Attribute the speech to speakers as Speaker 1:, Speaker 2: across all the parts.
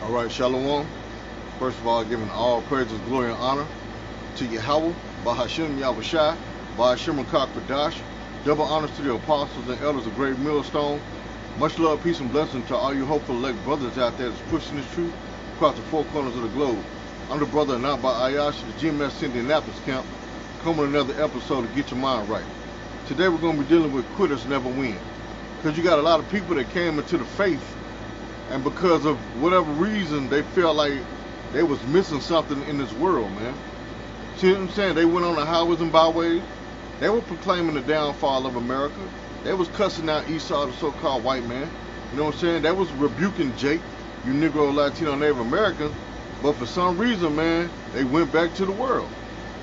Speaker 1: All right, Shalom. First of all, giving all praises, glory, and honor to Yahweh, Bahashim Yahushai, Bahashim Kakadash. Double honors to the apostles and elders of Great Millstone. Much love, peace, and blessing to all you hopeful elect brothers out there that's pushing this truth across the four corners of the globe. I'm the brother Anaba Ayash, the GMS Indianapolis camp, coming with another episode to get your mind right. Today we're going to be dealing with quitters never win. Because you got a lot of people that came into the faith, and because of whatever reason, they felt like they was missing something in this world, man. See what I'm saying? They went on the highways and byways. They were proclaiming the downfall of America. They was cussing out Esau, the so-called white man. You know what I'm saying? They was rebuking Jake, you Negro, Latino, Native Americans. But for some reason, man, they went back to the world.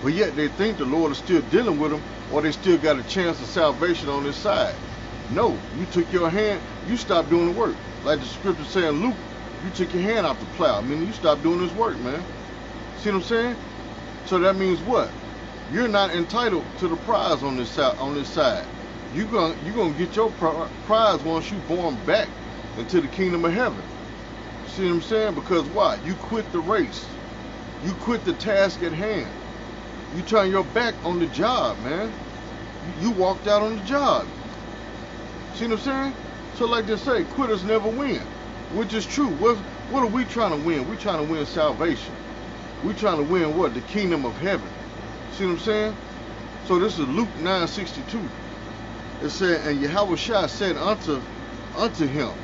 Speaker 1: But yet they think the Lord is still dealing with them, or they still got a chance of salvation on this side. No, you took your hand, you stopped doing the work. Like the scripture saying, Luke, you took your hand off the plow. I mean, you stopped doing this work, man. See what I'm saying? So that means what? You're not entitled to the prize on this side. You're gonna get your prize once you're born back into the kingdom of heaven. See what I'm saying? Because why? You quit the race. You quit the task at hand. You turn your back on the job, man. You walked out on the job. See what I'm saying? So like they say, quitters never win, which is true. What are we trying to win? We're trying to win salvation. We're trying to win what? The kingdom of heaven. See what I'm saying? So this is Luke 9:62. It said, and Yahushua said unto him,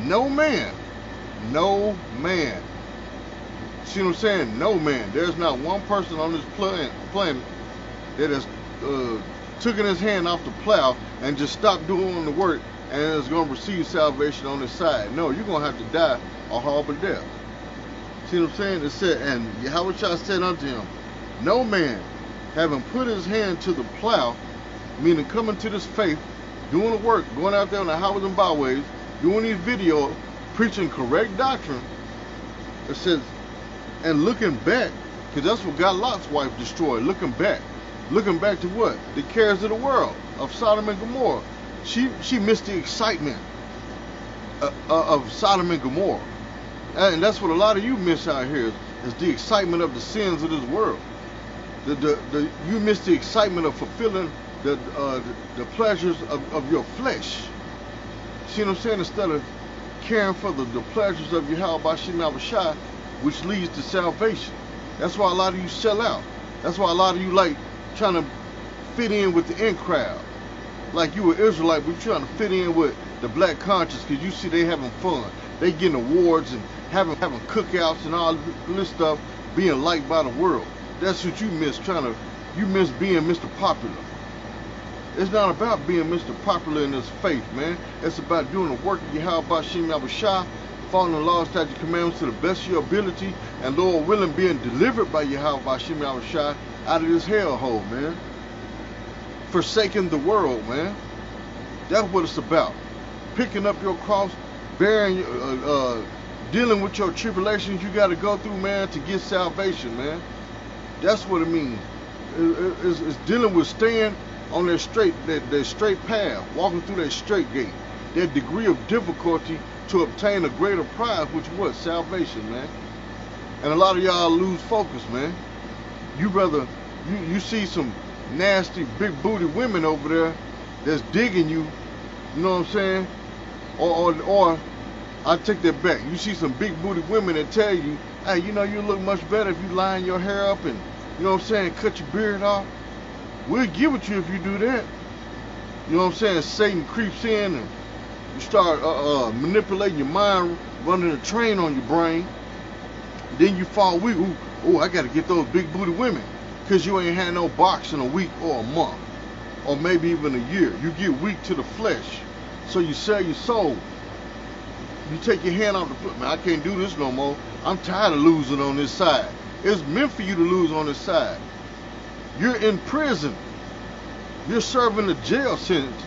Speaker 1: no man. See what I'm saying? No man. There's not one person on this planet that has taken his hand off the plow and just stopped doing the work and is going to receive salvation on this side. No, you're going to have to die a horrible death. See what I'm saying? It said, and Yahushua said unto him, no man, having put his hand to the plow, meaning coming to this faith, doing the work, going out there on the highways and byways, doing these videos, preaching correct doctrine, it says, and looking back, because that's what got Lot's wife destroyed, looking back. Looking back to what? The cares of the world, of Sodom and Gomorrah. She missed the excitement of Sodom and Gomorrah. And that's what a lot of you miss out here, is the excitement of the sins of this world. You miss the excitement of fulfilling the pleasures of your flesh. See what I'm saying? Instead of caring for the pleasures of Yahweh Shem Yahushai, which leads to salvation. That's why a lot of you sell out. That's why a lot of you like trying to fit in with the in crowd. Like you were Israelite, but you're trying to fit in with the black conscience because you see they having fun. They getting awards and having cookouts and all this stuff, being liked by the world. That's what you miss, you miss being Mr. Popular. It's not about being Mr. Popular in this faith, man. It's about doing the work of Yahweh Shem Yahushai, following the law, statutes, commandments to the best of your ability, and Lord willing, being delivered by Yahweh Shem Yahushai out of this hellhole, man. Forsaking the world, man. That's what it's about. Picking up your cross, bearing, dealing with your tribulations you got to go through, man, to get salvation, man. That's what it means. It's dealing with staying on their straight path, walking through that straight gate. That degree of difficulty to obtain a greater prize, which was salvation, man. And a lot of y'all lose focus, man. You see some nasty big booty women over there that's digging you, you know what I'm saying? Or I take that back. You see some big booty women that tell you, hey, you know, you look much better if you line your hair up and, you know what I'm saying, cut your beard off. We'll give it to you if you do that. You know what I'm saying? Satan creeps in and you start manipulating your mind, running a train on your brain. Then you fall weak. Ooh, I got to get those big booty women. Because you ain't had no box in a week or a month. Or maybe even a year. You get weak to the flesh. So you sell your soul. You take your hand off the foot. Man, I can't do this no more. I'm tired of losing on this side. It's meant for you to lose on this side. You're in prison. You're serving a jail sentence.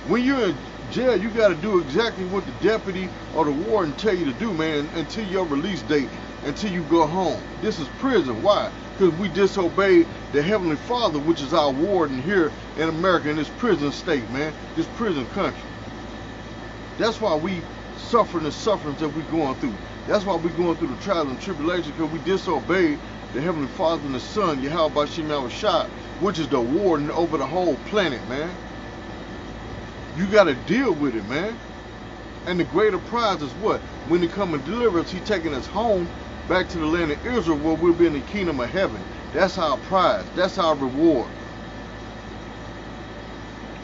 Speaker 1: When you're in jail, you got to do exactly what the deputy or the warden tell you to do, man, until your release date, until you go home. This is prison. Why? Because we disobeyed the Heavenly Father, which is our warden here in America, in this prison state, man, this prison country. That's why we suffering and sufferings that we're going through. That's why we're going through the trials and tribulations, because we disobeyed the Heavenly Father and the Son, Yahweh Bashim Yahushua, which is the warden over the whole planet, man. You got to deal with it, man. And the greater prize is what? When He come and deliver us, He taking us home back to the land of Israel, where we'll be in the kingdom of heaven. That's our prize. That's our reward.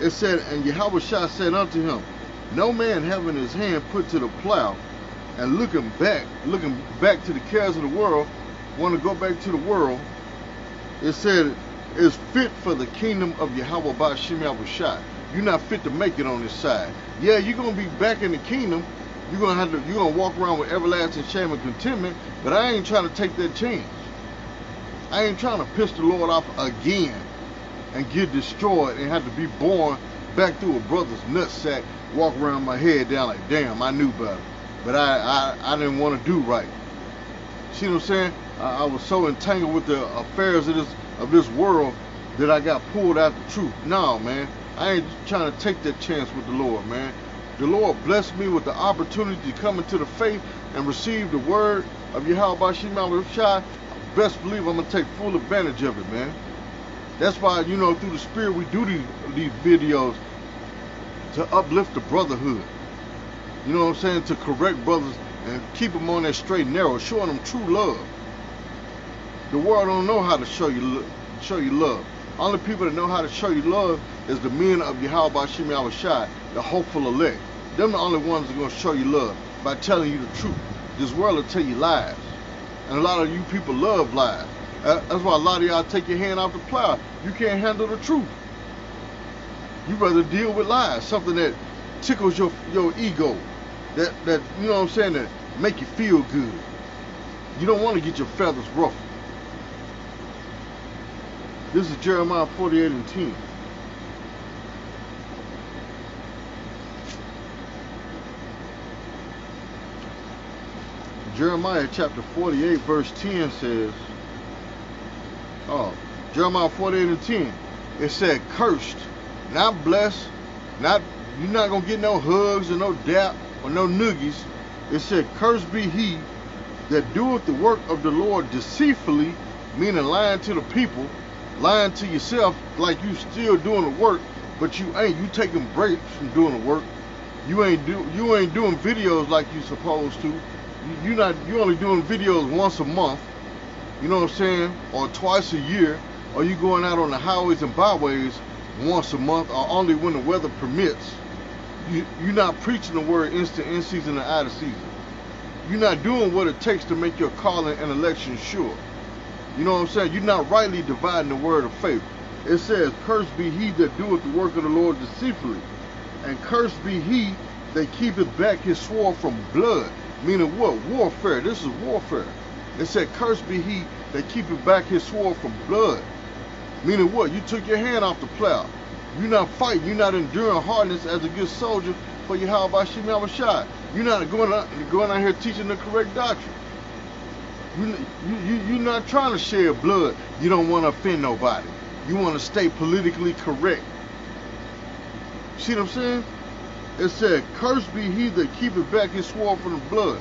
Speaker 1: It said, and Yahushua said unto him, no man having his hand put to the plow and looking back to the cares of the world, want to go back to the world, it said, is fit for the kingdom of Yahweh Bashim Yahushua. You're not fit to make it on this side. Yeah, you're gonna be back in the kingdom. You're gonna walk around with everlasting shame and contentment. But I ain't trying to take that chance. I ain't trying to piss the Lord off again and get destroyed and have to be born back through a brother's nutsack, walk around my head down like, damn, I knew better. But I didn't want to do right. See what I'm saying? I was so entangled with the affairs of this world that I got pulled out the truth. No, man. I ain't trying to take that chance with the Lord, man. The Lord blessed me with the opportunity to come into the faith and receive the word of Yahweh Bashim Yahushua. Best believe I'm going to take full advantage of it, man. That's why, you know, through the Spirit we do these videos to uplift the brotherhood. You know what I'm saying? To correct brothers and keep them on that straight and narrow, showing them true love. The world don't know how to show you love. Only people that know how to show you love is the men of Yahweh Bashim Yahushua, the hopeful elect. Them the only ones that are going to show you love by telling you the truth. This world will tell you lies. And a lot of you people love lies. That's why a lot of y'all take your hand off the plow. You can't handle the truth. You rather deal with lies, something that tickles your ego, that you know what I'm saying, that make you feel good. You don't want to get your feathers ruffled. This is Jeremiah 48:10. Jeremiah chapter 48 verse 10 says, Jeremiah 48:10, it said, cursed, not blessed, you're not going to get no hugs or no dap or no noogies. It said, cursed be he that doeth the work of the Lord deceitfully, meaning lying to the people, lying to yourself like you still doing the work, but you ain't. You taking breaks from doing the work. You ain't doing videos like you supposed to. You only doing videos once a month. You know what I'm saying? Or twice a year. Or you going out on the highways and byways once a month, or only when the weather permits. You're not preaching the word in season and out of season. You're not doing what it takes to make your calling and election sure. You know what I'm saying? You're not rightly dividing the word of faith. It says, cursed be he that doeth the work of the Lord deceitfully, and cursed be he that keepeth back his sword from blood. Meaning what? Warfare. This is warfare. It said, cursed be he that keepeth back his sword from blood. Meaning what? You took your hand off the plow. You're not fighting. You're not enduring hardness as a good soldier for Yahweh Bashim Yahushua. You're not going out here teaching the correct doctrine. You're not trying to shed blood. You don't want to offend nobody. You want to stay politically correct. See what I'm saying? It said, cursed be he that keepeth back his sword from the blood.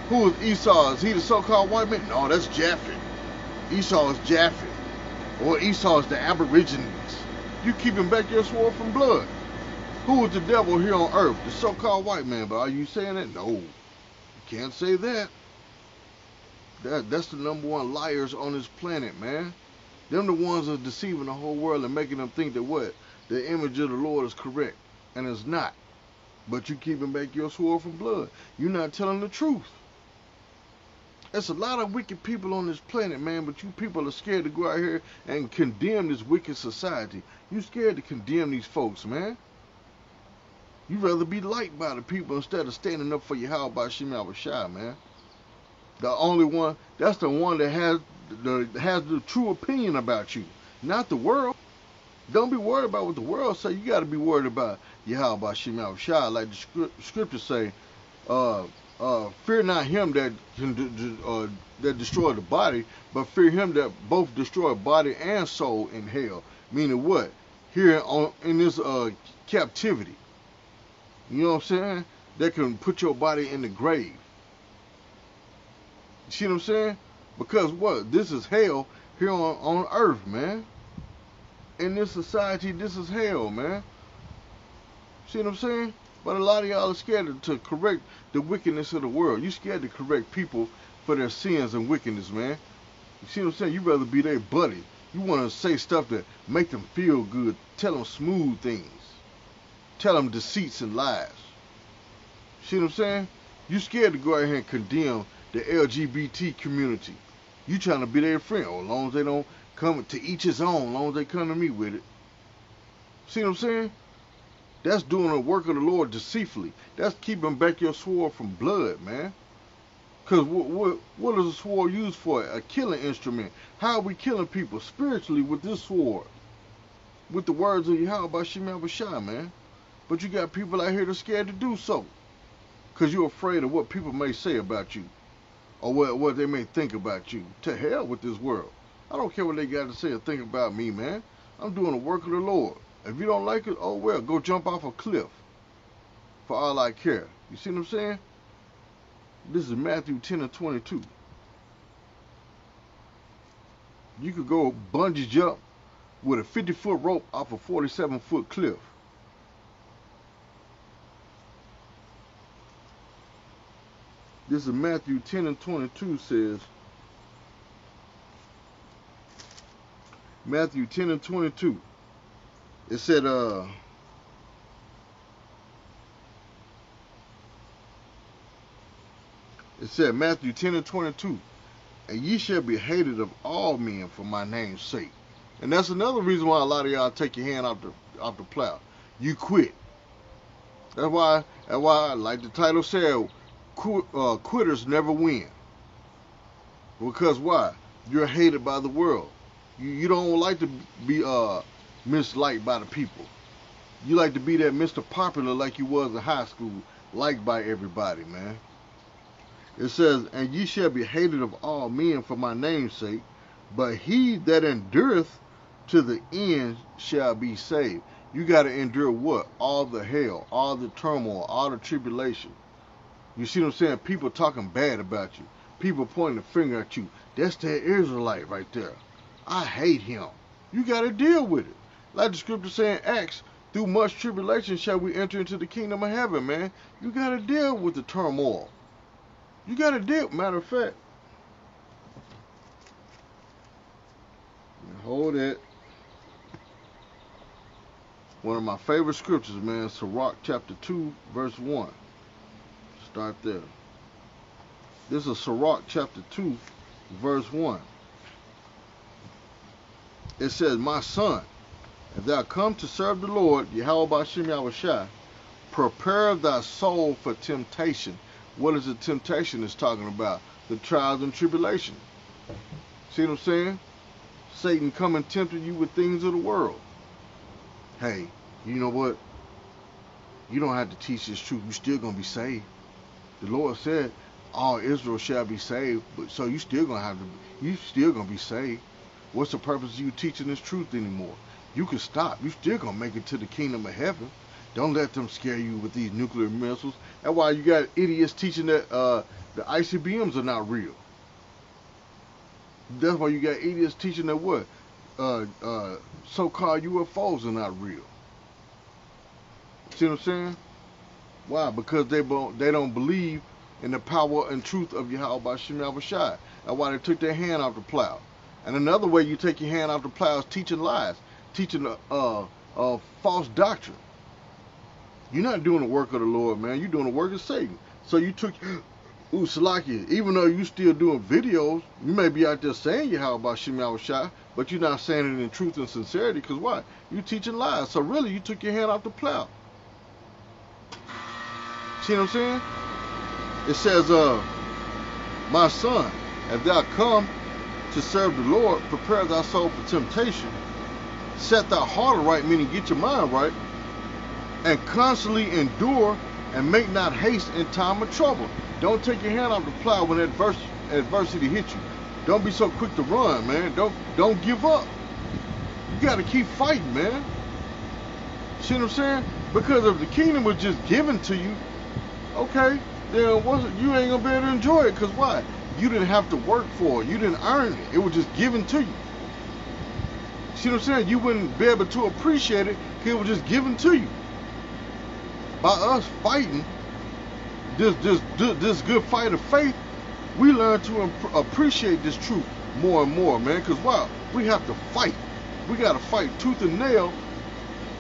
Speaker 1: Who is Esau? Is he the so-called white man? No, that's Japhet. Esau is Japhet. Or Esau is the Aborigines. You keeping back your sword from blood. Who is the devil here on earth? The so-called white man. But are you saying that? No. You can't say that. That's the number one liars on this planet, man. Them the ones that are deceiving the whole world and making them think that what? The image of the Lord is correct. And it's not. But you keeping back your sword from blood. You're not telling the truth. There's a lot of wicked people on this planet, man, but you people are scared to go out here and condemn this wicked society. You scared to condemn these folks, man. You'd rather be liked by the people instead of standing up for Yahweh Bashim Yahushua, man. The only one, that's the one that has the true opinion about you, not the world. Don't be worried about what the world say. You got to be worried about Yahweh Bashim Yahushua, like the scriptures say. Fear not him that can that destroy the body, but fear him that both destroy body and soul in hell. Meaning what? Here in this captivity. You know what I'm saying? that can put your body in the grave. You see what I'm saying? Because what? This is hell here on earth, man. In this society, this is hell, man. See what I'm saying? But a lot of y'all are scared to correct the wickedness of the world. You scared to correct people for their sins and wickedness, man. You see what I'm saying? You rather be their buddy. You want to say stuff that make them feel good. Tell them smooth things. Tell them deceits and lies. See what I'm saying? You scared to go out here and condemn the LGBT community. You trying to be their friend. As long as they don't come to each his own. As long as they come to me with it. See what I'm saying? That's doing the work of the Lord deceitfully. That's keeping back your sword from blood, man. Because what is a sword used for? A killing instrument. How are we killing people? Spiritually with this sword. With the words of Yahweh Bashim Yahushua, man. But you got people out here that's scared to do so. Because you're afraid of what people may say about you. Or what they may think about you. To hell with this world. I don't care what they got to say or think about me, man. I'm doing the work of the Lord. If you don't like it, oh well, go jump off a cliff. For all I care. You see what I'm saying? This is Matthew 10 and 22. You could go bungee jump with a 50-foot rope off a 47-foot cliff. This is Matthew 10 and 22 says, Matthew 10 and 22. It said, Matthew 10 and 22, and ye shall be hated of all men for my name's sake. And that's another reason why a lot of y'all take your hand off the plow. You quit. That's why, like the title said, quitters never win. Because why? You're hated by the world. You don't like to be misliked by the people. You like to be that Mr. Popular like you was in high school, liked by everybody, man. It says, and ye shall be hated of all men for my name's sake, but he that endureth to the end shall be saved. You got to endure what? All the hell, all the turmoil, all the tribulation. You see what I'm saying? People talking bad about you. People pointing the finger at you. That's that Israelite right there. I hate him. You got to deal with it. Like the scripture saying, Acts, through much tribulation shall we enter into the kingdom of heaven, man. You got to deal with the turmoil. You got to deal. Matter of fact, hold it. One of my favorite scriptures, man, Sirach chapter 2, verse 1. Start there. This is Sirach chapter 2, verse 1. It says, my son, if thou come to serve the Lord, Yahweh Bashim Yahushua, prepare thy soul for temptation. What is the temptation it's talking about? The trials and tribulation. See what I'm saying? Satan come and tempted you with things of the world. Hey, you know what? You don't have to teach this truth. You're still going to be saved. The Lord said, all Israel shall be saved. But so you still going to be saved. What's the purpose of you teaching this truth anymore? You can stop. You still going to make it to the kingdom of heaven. Don't let them scare you with these nuclear missiles. That's why you got idiots teaching that the ICBMs are not real. That's why you got idiots teaching that what? So-called UFOs are not real. See what I'm saying? Why? Because they don't believe in the power and truth of Yahweh Bashim Yahushua. That's why they took their hand off the plow. And another way you take your hand off the plow is teaching lies, teaching false doctrine. You're not doing the work of the Lord, man. You're doing the work of Satan. So you took, Salaki, even though you still doing videos, you may be out there saying Yahweh Bashim Yahushua, but you're not saying it in truth and sincerity. Because why? You're teaching lies. So really, you took your hand off the plow. See what I'm saying? It says, my son, if thou come to serve the Lord, prepare thy soul for temptation. Set thy heart right, meaning get your mind right, and constantly endure and make not haste in time of trouble. Don't take your hand off the plow when adversity hits you. Don't be so quick to run, man. Don't give up. You got to keep fighting, man. See what I'm saying? Because if the kingdom was just given to you, Okay, then you ain't gonna be able to enjoy it. Cause why? You didn't have to work for it. You didn't earn it. It was just given to you. See what I'm saying? You wouldn't be able to appreciate it because it was just given to you. By us fighting this good fight of faith, we learn to appreciate this truth more and more, man. Because why? We have to fight. We got to fight tooth and nail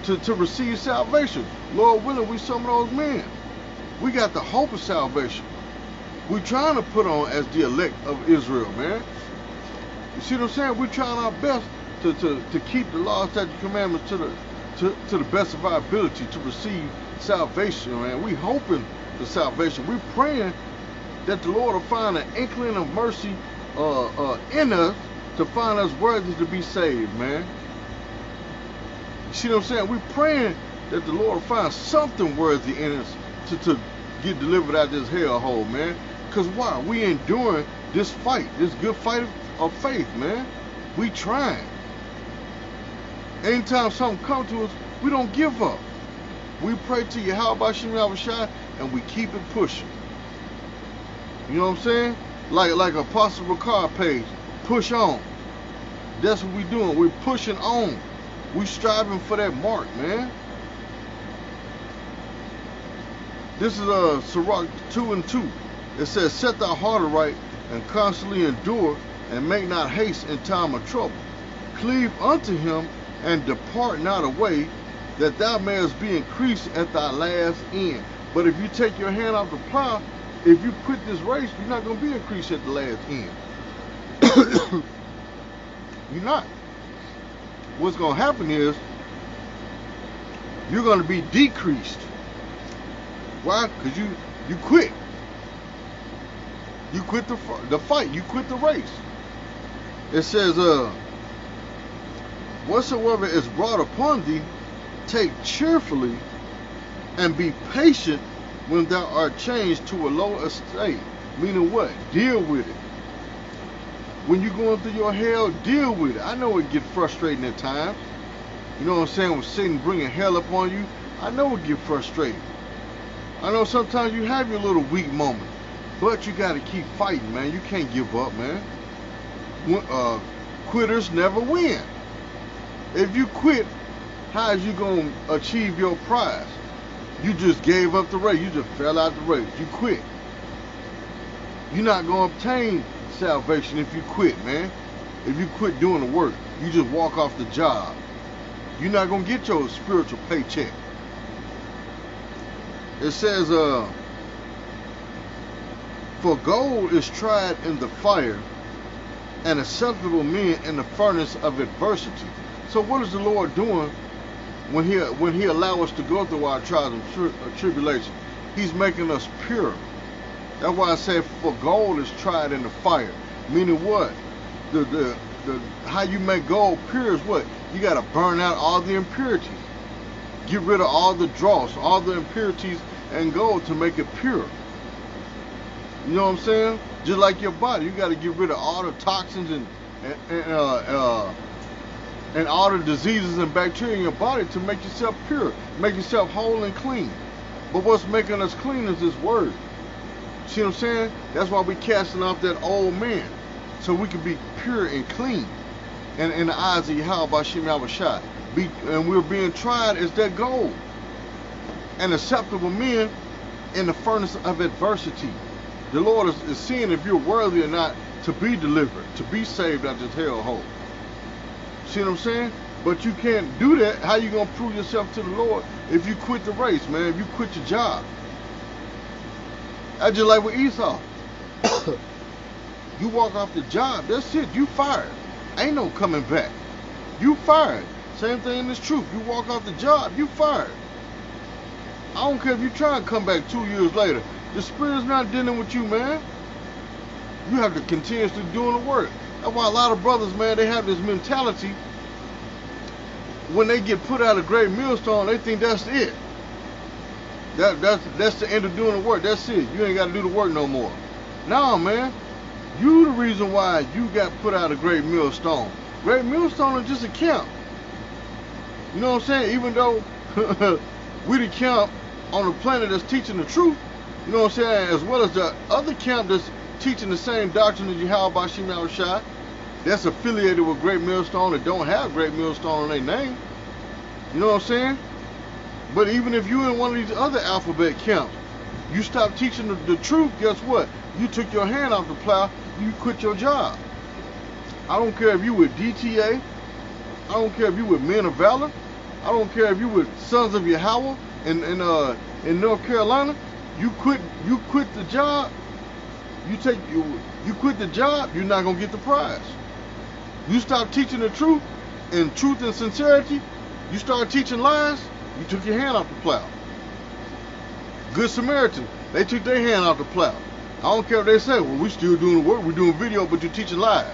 Speaker 1: to receive salvation. Lord willing, we some of those men. We got the hope of salvation. We trying to put on as the elect of Israel, man. You see what I'm saying? We trying our best to keep the law, statutes, commandments to the best of our ability to receive salvation, man. We hoping for salvation. We praying that the Lord will find an inkling of mercy in us to find us worthy to be saved, man. You see what I'm saying? We praying that the Lord will find something worthy in us to get delivered out of this hellhole, man. Because why? We enduring this fight, this good fight of faith, man. We trying. Anytime something comes to us, we don't give up. We pray to Yahweh Shem Yahushua and we keep it pushing. You know what I'm saying? Like Apostle Ricard page, push on. That's what we doing. We're pushing on. We striving for that mark, man. This is Sirach 2:2. It says, set thy heart aright and constantly endure and make not haste in time of trouble. Cleave unto him and depart not away, that thou mayest be increased at thy last end. But if you take your hand off the plow, if you quit this race, you're not going to be increased at the last end. You're not. What's going to happen is you're going to be decreased. Why? Because you quit. You quit the fight. You quit the race. It says, whatsoever is brought upon thee, take cheerfully, and be patient when thou art changed to a low estate. Meaning what? Deal with it. When you're going through your hell, deal with it. I know it get frustrating at times. You know what I'm saying? When Satan bringing hell up on you, I know it get frustrating. I know sometimes you have your little weak moment, but you got to keep fighting, man. You can't give up, man. Quitters never win. If you quit, how is you going to achieve your prize? You just gave up the race. You just fell out the race. You quit. You're not going to obtain salvation if you quit, man. If you quit doing the work, you just walk off the job. You're not going to get your spiritual paycheck. It says, for gold is tried in the fire, and acceptable men in the furnace of adversity. So what is the Lord doing when he allow us to go through our trials and tribulations? He's making us pure. That's why I say for gold is tried in the fire. Meaning what? The how you make gold pure is what? You got to burn out all the impurities. Get rid of all the dross, all the impurities and gold to make it pure. You know what I'm saying? Just like your body, you got to get rid of all the toxins and all the diseases and bacteria in your body to make yourself pure, make yourself whole and clean. But what's making us clean is this word. See what I'm saying? That's why we casting off that old man, so we can be pure and clean. And in the eyes of Yahweh Shem Yahushua, and we're being tried as that gold. And acceptable men in the furnace of adversity. The Lord is seeing if you're worthy or not to be delivered, to be saved out of this hellhole. See what I'm saying? But you can't do that. How you gonna prove yourself to the Lord if you quit the race, man? If you quit your job. That's just like with Esau. You walk off the job, that's it. You fired. Ain't no coming back. You fired. Same thing in this truth. You walk off the job, you fired. I don't care if you try and come back 2 years later. The Spirit's not dealing with you, man. You have to continuously doing the work. That's why a lot of brothers, man, they have this mentality. When they get put out of great millstone, they think that's it. That's the end of doing the work. That's it. You ain't got to do the work no more. No, man. You the reason why you got put out of great millstone. Great millstone is just a camp. You know what I'm saying? Even though we the camp on the planet that's teaching the truth, You know what I'm saying? As well as the other camp that's teaching the same doctrine as Yahweh Bashim Yahushua, that's affiliated with Great Millstone that don't have Great Millstone on their name. You know what I'm saying? But even if you're in one of these other alphabet camps, you stop teaching the truth, guess what? You took your hand off the plow, you quit your job. I don't care if you with DTA, I don't care if you with Men of Valor, I don't care if you with Sons of Yahweh in North Carolina. You quit the job, you quit the job, you're not gonna get the prize. You stop teaching the truth and sincerity, you start teaching lies, you took your hand off the plow. Good Samaritan, they took their hand off the plow. I don't care if they say, well, we still doing the work, we're doing video, but you're teaching lies.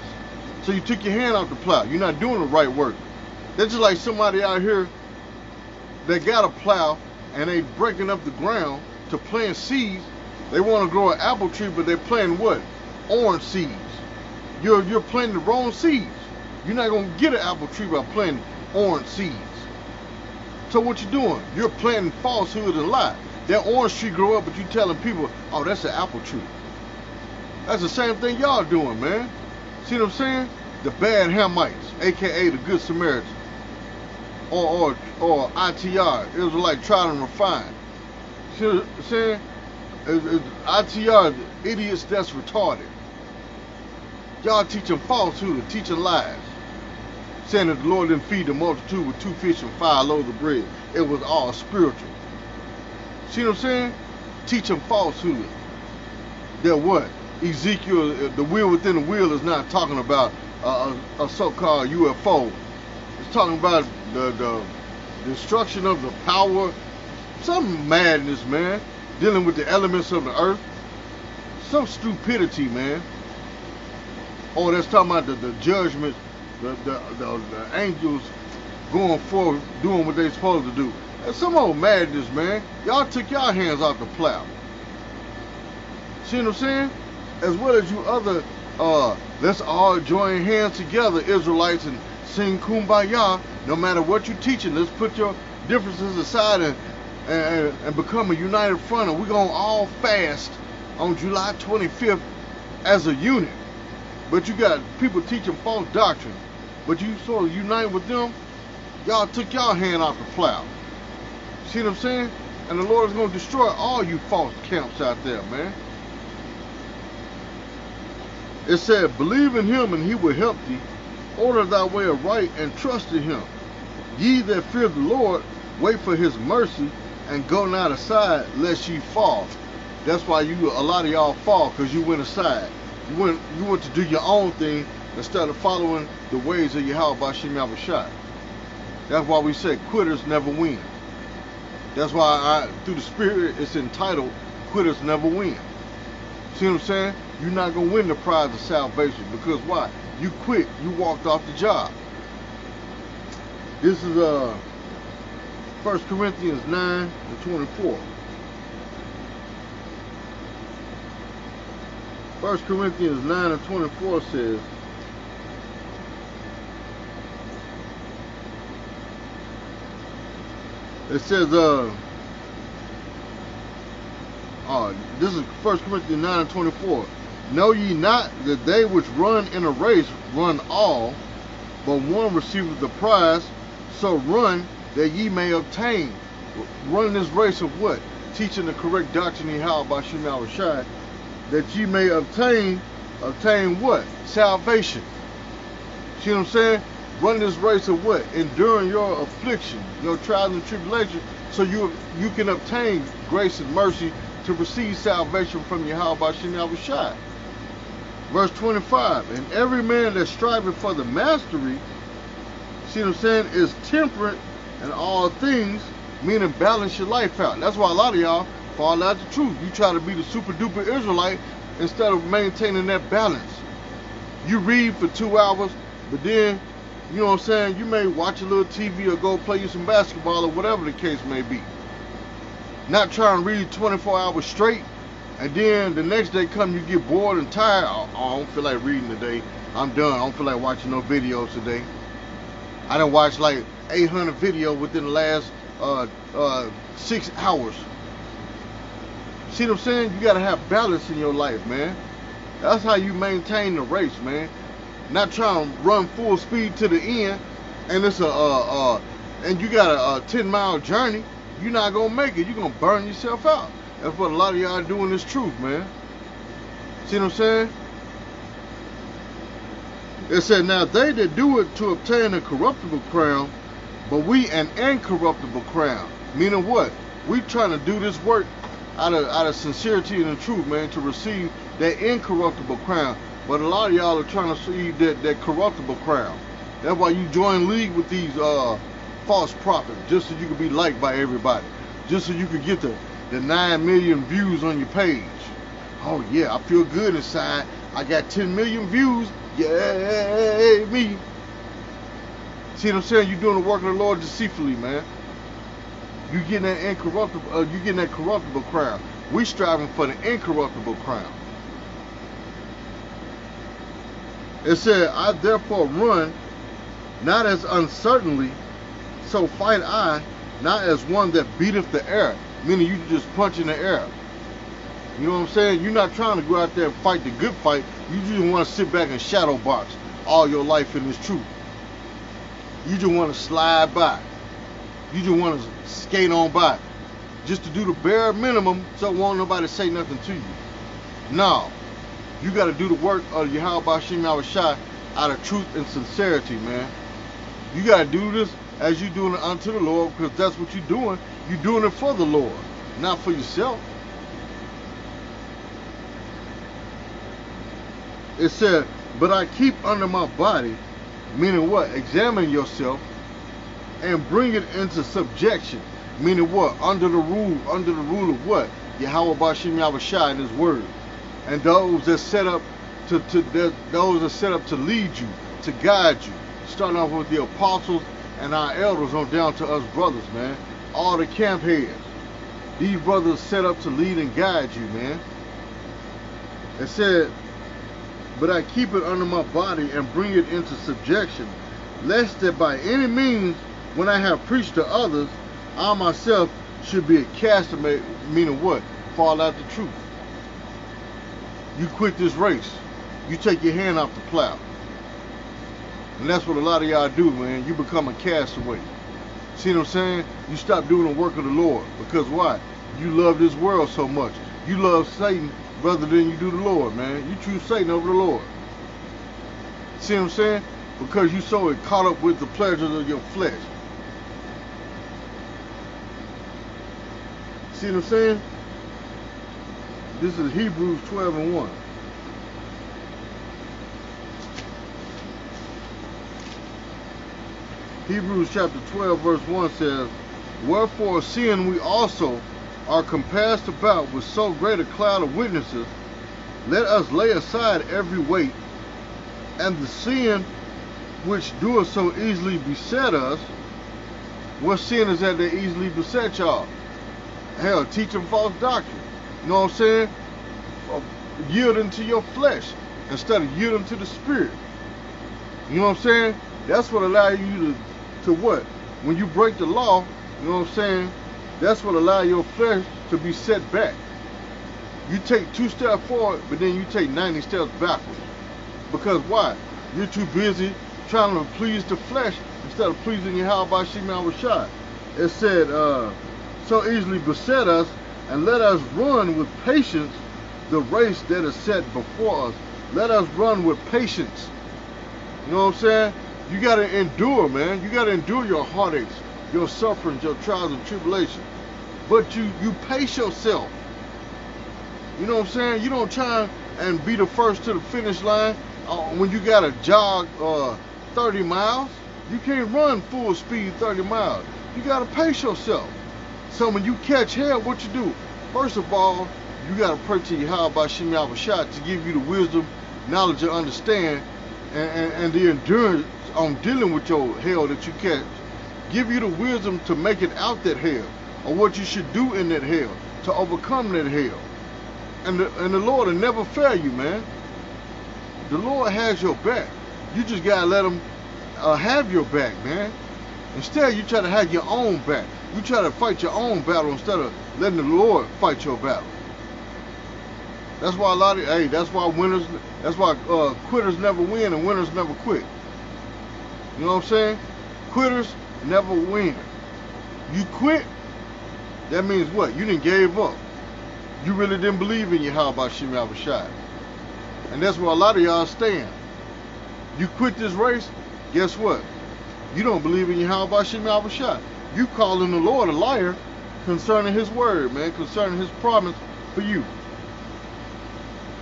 Speaker 1: So you took your hand off the plow. You're not doing the right work. That's just like somebody out here that got a plow and they breaking up the ground to plant seeds. They want to grow an apple tree, but they're planting what? Orange seeds. You're planting the wrong seeds. You're not going to get an apple tree by planting orange seeds. So what you doing? You're planting falsehood and lie. That orange tree grow up, but you telling people, oh, that's an apple tree. That's the same thing y'all doing, man. See what I'm saying? The bad Hamites, aka the Good Samaritans, or ITR, Israelite tried and refined. See what I'm saying? ITR, idiots that's retarded. Y'all teaching falsehood, teaching lies, saying that the Lord didn't feed the multitude with 2 fish and 5 loaves of bread. It was all spiritual. See what I'm saying? Teaching falsehood. That what? Ezekiel, the wheel within the wheel is not talking about a so-called UFO. It's talking about the destruction of the power. Some madness, man. Dealing with the elements of the earth. Some stupidity, man. Oh, that's talking about the judgment, the angels going forward doing what they supposed to do. That's some old madness, man. Y'all took y'all hands off the plow. See what I'm saying? As well as you other, let's all join hands together, Israelites, and sing Kumbaya. No matter what you're teaching, let's put your differences aside and become a united front. And we're going to all fast on July 25th as a unit. But you got people teaching false doctrine. But you sort of unite with them. Y'all took y'all hand off the plow. See what I'm saying? And the Lord is going to destroy all you false camps out there, man. It said, believe in him and he will help thee. Order thy way aright and trust in him. Ye that fear the Lord, wait for his mercy and go not aside lest ye fall. That's why a lot of y'all fall, because you went aside. You went to do your own thing instead of following the ways of Yahweh Bashim Yahushua. That's why we say quitters never win. That's why through the Spirit it's entitled Quitters Never Win. See what I'm saying? You're not going to win the prize of salvation. Because why? You quit. You walked off the job. This is 1 Corinthians 9:24. 1 Corinthians 9:24 says, it says, this is 1 Corinthians 9:24. Know ye not that they which run in a race run all, but one receiveth the prize? So run that ye may obtain. Run this race of what? Teaching the correct doctrine of Yahweh Bashim Yahushua, that ye may obtain what? Salvation. See what I'm saying? Run this race of what? Enduring your affliction, your trials and tribulation, so you can obtain grace and mercy to receive salvation from Yahweh Bashim Yahushua. Verse 25, and every man that striveth for the mastery, see what I'm saying, is temperate in all things, meaning balance your life out. That's why a lot of y'all fall out the truth. You try to be the super duper Israelite instead of maintaining that balance. You read for 2 hours, but then, you know what I'm saying, you may watch a little TV or go play you some basketball or whatever the case may be. Not try and read 24 hours straight, and then the next day come, you get bored and tired. Oh, I don't feel like reading today. I'm done. I don't feel like watching no videos today. I done watched like 800 videos within the last 6 hours. See what I'm saying? You gotta have balance in your life, man. That's how you maintain the race, man. Not trying to run full speed to the end, and it's and you got a 10-mile journey. You're not gonna make it. You're gonna burn yourself out. That's what a lot of y'all are doing. This truth, man. See what I'm saying? It said, now they that do it to obtain a corruptible crown, but we an incorruptible crown. Meaning what? We trying to do this work out of sincerity and the truth, man, to receive that incorruptible crown. But a lot of y'all are trying to receive that corruptible crown. That's why you join league with these false prophets, just so you can be liked by everybody, just so you can get the 9 million views on your page. Oh yeah, I feel good inside. I got 10 million views. Yay, me. See what I'm saying? You're doing the work of the Lord deceitfully, man. You getting that incorruptible, you getting that corruptible crown. We striving for the incorruptible crown. It said, I therefore run, not as uncertainly, so fight I, not as one that beateth the air. Meaning you just punch in the air. You know what I'm saying? You're not trying to go out there and fight the good fight. You just want to sit back and shadow box all your life in this truth. You just want to slide by. You just want to skate on by. Just to do the bare minimum so won't nobody say nothing to you. No. You got to do the work of Yahweh Bashim Yahushua out of truth and sincerity, man. You got to do this as you doing it unto the Lord, because that's what you're doing. You're doing it for the Lord, not for yourself. It said, but I keep under my body, meaning what? Examine yourself and bring it into subjection. Meaning what? Under the rule of what? Yahweh Bashim Yahushua and His word. And those that set up to lead you, to guide you. Starting off with the apostles and our elders on down to us brothers, man. All the camp heads. These brothers set up to lead and guide you, man. It said, but I keep it under my body and bring it into subjection, lest that by any means, when I have preached to others, I myself should be a castaway, meaning what? Fall out the truth. You quit this race. You take your hand off the plow. And that's what a lot of y'all do, man. You become a castaway. See what I'm saying? You stop doing the work of the Lord. Because why? You love this world so much. You love Satan rather than you do the Lord, man. You choose Satan over the Lord. See what I'm saying? Because you so caught up with the pleasures of your flesh. See what I'm saying? This is Hebrews 12:1. Hebrews chapter 12 verse 1 says, wherefore seeing we also are compassed about with so great a cloud of witnesses, let us lay aside every weight and the sin which doeth so easily beset us. What sin is that that easily beset y'all? Hell, teaching false doctrine. You know what I'm saying? Yielding to your flesh instead of yielding to the spirit. You know what I'm saying? That's what allows you to what? When you break the law, you know what I'm saying? That's what allows your flesh to be set back. You take 2 steps forward, but then you take 90 steps backwards. Because why? You're too busy trying to please the flesh instead of pleasing Yahweh Bashim Yahushua. It said, so easily beset us, and let us run with patience the race that is set before us. Let us run with patience. You know what I'm saying? You got to endure, man. You got to endure your heartaches, your sufferings, your trials and tribulations. But you pace yourself. You know what I'm saying? You don't try and be the first to the finish line when you got to jog 30 miles. You can't run full speed 30 miles. You got to pace yourself. So when you catch hell, what you do? First of all, you got to pray to Yahweh Bashim Yahushua to give you the wisdom, knowledge, and understand, and the endurance on dealing with your hell that you catch. Give you the wisdom to make it out that hell, or what you should do in that hell to overcome that hell. And the Lord will never fail you, man. The Lord has your back. You just gotta let Him have your back, man. Instead, you try to have your own back. You try to fight your own battle instead of letting the Lord fight your battle. That's why that's why quitters never win and winners never quit. You know what I'm saying? Quitters never win. You quit, that means what? You didn't gave up. You really didn't believe in Yahweh Shem Yahushua. And that's where a lot of y'all stand. You quit this race, guess what? You don't believe in Yahweh Shem Yahushua. You calling the Lord a liar concerning his word, man, concerning his promise for you.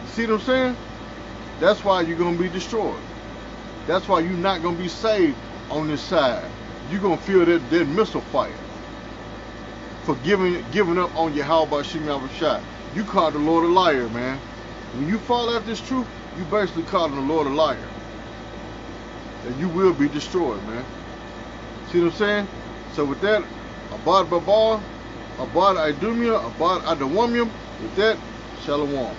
Speaker 1: See what I'm saying? That's why you're going to be destroyed. That's why you're not going to be saved on this side. You're going to feel that missile fire for giving up on Yahweh Shem Yahushua. You call the Lord a liar, man. When you fall out this truth, you basically calling the Lord a liar. And you will be destroyed, man. See what I'm saying? So with that, Abad Babal, Abad Idumia, Abad Adawamium, with that, Shalom.